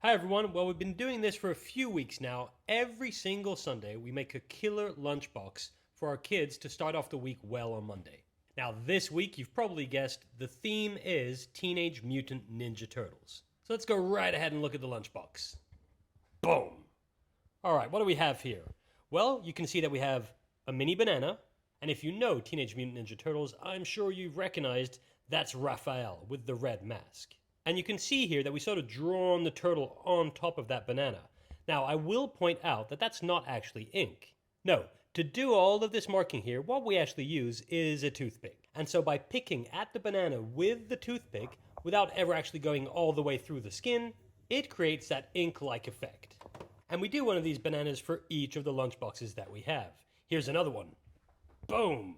Hi everyone, well we've been doing this for a few weeks now. Every single Sunday we make a killer lunchbox for our kids to start off the week well on Monday. Now this week, you've probably guessed, the theme is Teenage Mutant Ninja Turtles. So let's go right ahead and look at the lunchbox. Boom! Alright, what do we have here? Well, you can see that we have a mini banana, and if you know Teenage Mutant Ninja Turtles, I'm sure you've recognized that's Raphael with the red mask. And you can see here that we sort of drawn the turtle on top of that banana. Now, I will point out that that's not actually ink. No, to do all of this marking here, what we actually use is a toothpick. And so by picking at the banana with the toothpick, without ever actually going all the way through the skin, it creates that ink-like effect. And we do one of these bananas for each of the lunchboxes that we have. Here's another one. Boom!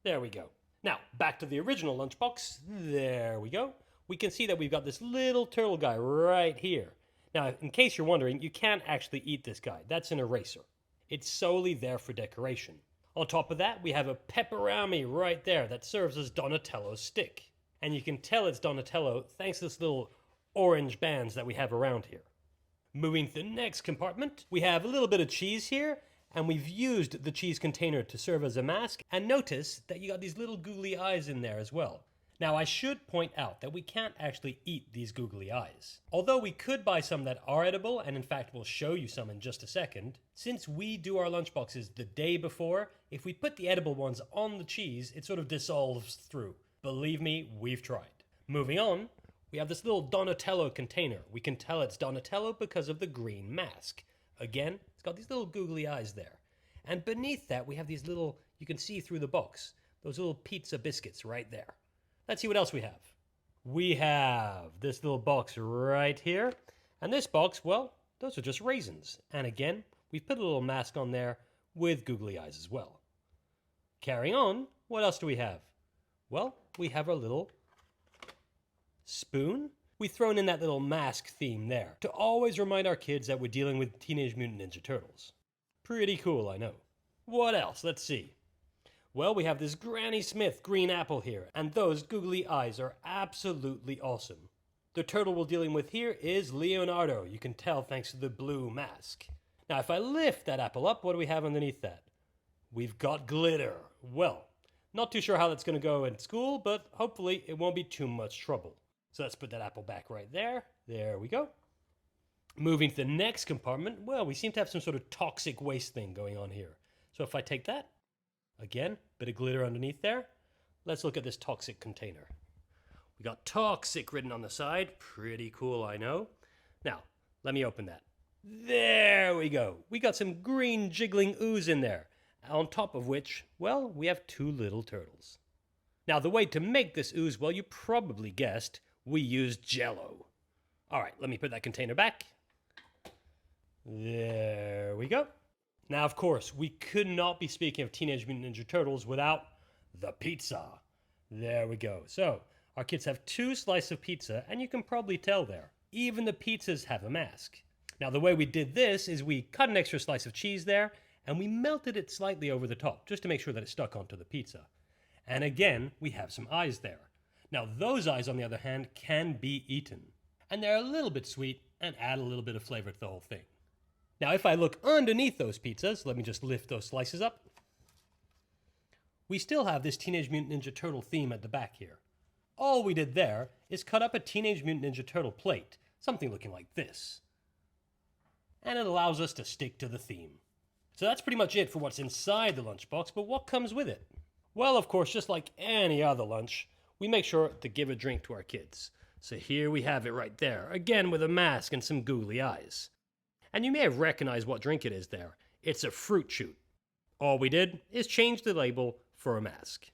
There we go. Now, back to the original lunchbox. There we go. We can see that we've got this little turtle guy right here. Now, in case you're wondering, you can't actually eat this guy. That's an eraser. It's solely there for decoration. On top of that, we have a pepperami right there that serves as Donatello's stick. And you can tell it's Donatello thanks to this little orange bands that we have around here. Moving to the next compartment, we have a little bit of cheese here, and we've used the cheese container to serve as a mask. And notice that you got these little googly eyes in there as well. Now, I should point out that we can't actually eat these googly eyes. Although we could buy some that are edible, and in fact we'll show you some in just a second, since we do our lunchboxes the day before, if we put the edible ones on the cheese, it sort of dissolves through. Believe me, we've tried. Moving on, we have this little Donatello container. We can tell it's Donatello because of the green mask. Again, it's got these little googly eyes there. And beneath that, we have these little, you can see through the box, those little pizza biscuits right there. Let's see what else we have. We have this little box right here. And this box, well, those are just raisins. And again, we've put a little mask on there with googly eyes as well. Carrying on, what else do we have? Well, we have our little spoon. We've thrown in that little mask theme there to always remind our kids that we're dealing with Teenage Mutant Ninja Turtles. Pretty cool, I know. What else? Let's see. Well, we have this Granny Smith green apple here, and those googly eyes are absolutely awesome. The turtle we're dealing with here is Leonardo, you can tell thanks to the blue mask. Now, if I lift that apple up, what do we have underneath that? We've got glitter. Well, not too sure how that's going to go in school, but hopefully it won't be too much trouble. So let's put that apple back right there. There we go. Moving to the next compartment, well, we seem to have some sort of toxic waste thing going on here. So if I take that, again, bit of glitter underneath there. Let's look at this toxic container. We got toxic written on the side. Pretty cool, I know. Now, let me open that. There we go. We got some green jiggling ooze in there. On top of which, well, we have two little turtles. Now, the way to make this ooze, well, you probably guessed, we used Jell-O. All right, let me put that container back. There we go. Now, of course, we could not be speaking of Teenage Mutant Ninja Turtles without the pizza. There we go. So, our kids have two slices of pizza, and you can probably tell there. Even the pizzas have a mask. Now, the way we did this is we cut an extra slice of cheese there, and we melted it slightly over the top, just to make sure that it stuck onto the pizza. And again, we have some eyes there. Now, those eyes, on the other hand, can be eaten. And they're a little bit sweet and add a little bit of flavor to the whole thing. Now, if I look underneath those pizzas, let me just lift those slices up. We still have this Teenage Mutant Ninja Turtle theme at the back here. All we did there is cut up a Teenage Mutant Ninja Turtle plate, something looking like this. And it allows us to stick to the theme. So that's pretty much it for what's inside the lunchbox, but what comes with it? Well, of course, just like any other lunch, we make sure to give a drink to our kids. So here we have it right there, again with a mask and some googly eyes. And you may have recognized what drink it is there. It's a fruit shoot. All we did is change the label for a mask.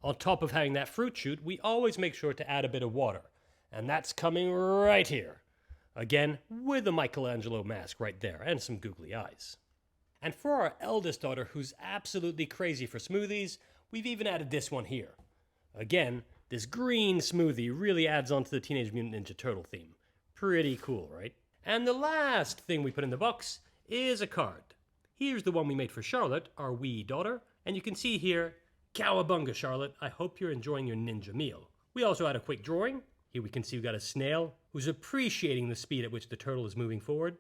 On top of having that fruit shoot, we always make sure to add a bit of water. And that's coming right here. Again, with a Michelangelo mask right there and some googly eyes. And for our eldest daughter, who's absolutely crazy for smoothies, we've even added this one here. Again, this green smoothie really adds on to the Teenage Mutant Ninja Turtle theme. Pretty cool, right? And the last thing we put in the box is a card. Here's the one we made for Charlotte, our wee daughter, and you can see here, Cowabunga, Charlotte, I hope you're enjoying your ninja meal. We also had a quick drawing. Here we can see we got a snail who's who's appreciating the speed at which the turtle is moving forward.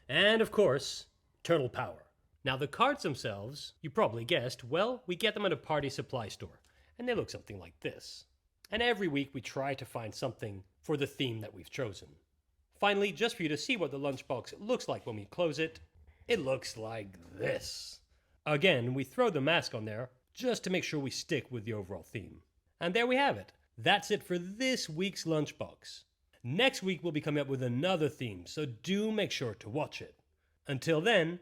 And of course, turtle power. Now the cards themselves, you probably guessed, well, we get them at a party supply store, and they look something like this. And every week we try to find something for the theme that we've chosen. Finally, just for you to see what the lunchbox looks like when we close it, it looks like this. Again, we throw the mask on there just to make sure we stick with the overall theme. And there we have it. That's it for this week's lunchbox. Next week we'll be coming up with another theme, so do make sure to watch it. Until then,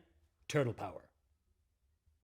turtle power.